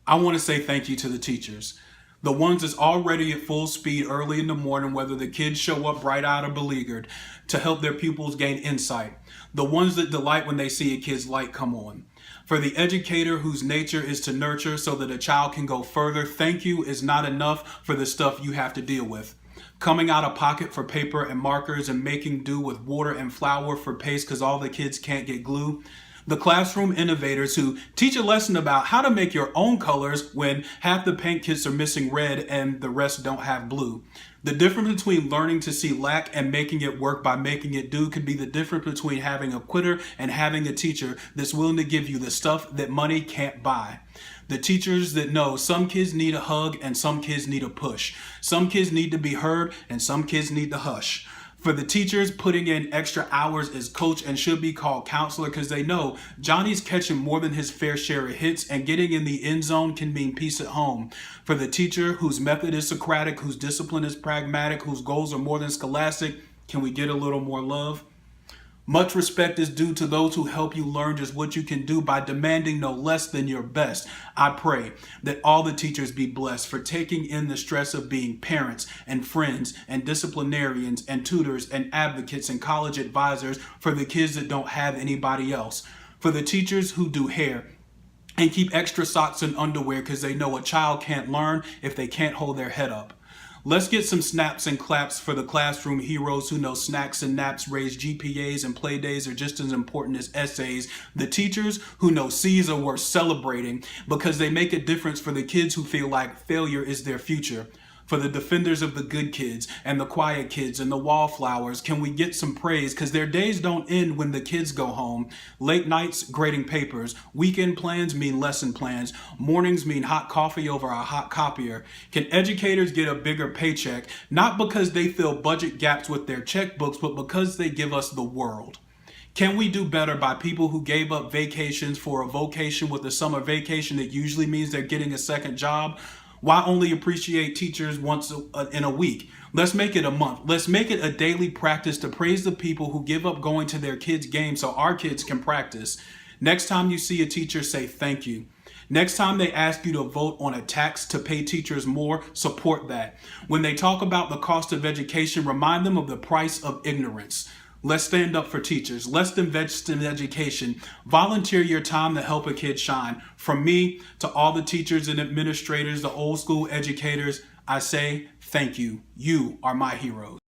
I want to say thank you to the teachers. The ones that's already at full speed early in the morning, whether the kids show up bright-eyed or beleaguered, to help their pupils gain insight. The ones that delight when they see a kid's light come on. For the educator whose nature is to nurture so that a child can go further, thank you is not enough for the stuff you have to deal with. Coming out of pocket for paper and markers and making do with water and flour for paste because all the kids can't get glue. The classroom innovators who teach a lesson about how to make your own colors when half the paint kits are missing red and the rest don't have blue. The difference between learning to see lack and making it work by making it do could be the difference between having a quitter and having a teacher that's willing to give you the stuff that money can't buy. The teachers that know some kids need a hug and some kids need a push. Some kids need to be heard and some kids need to hush. For the teachers putting in extra hours as coach and should be called counselor because they know Johnny's catching more than his fair share of hits and getting in the end zone can mean peace at home. For the teacher whose method is Socratic, whose discipline is pragmatic, whose goals are more than scholastic, can we get a little more love? Much respect is due to those who help you learn just what you can do by demanding no less than your best. I pray that all the teachers be blessed for taking in the stress of being parents and friends and disciplinarians and tutors and advocates and college advisors for the kids that don't have anybody else. For the teachers who do hair and keep extra socks and underwear because they know a child can't learn if they can't hold their head up. Let's get some snaps and claps for the classroom heroes who know snacks and naps raise GPAs and play days are just as important as essays. The teachers who know C's are worth celebrating because they make a difference for the kids who feel like failure is their future. For the defenders of the good kids and the quiet kids and the wallflowers, can we get some praise? Because their days don't end when the kids go home. Late nights, grading papers. Weekend plans mean lesson plans. Mornings mean hot coffee over a hot copier. Can educators get a bigger paycheck? Not because they fill budget gaps with their checkbooks, but because they give us the world. Can we do better by people who gave up vacations for a vocation with a summer vacation that usually means they're getting a second job? Why only appreciate teachers once in a week? Let's make it a month. Let's make it a daily practice to praise the people who give up going to their kids' games so our kids can practice. Next time you see a teacher, say thank you. Next time they ask you to vote on a tax to pay teachers more, support that. When they talk about the cost of education, remind them of the price of ignorance. Let's stand up for teachers. Let's invest in education. Volunteer your time to help a kid shine. From me to all the teachers and administrators, the old school educators, I say thank you. You are my heroes.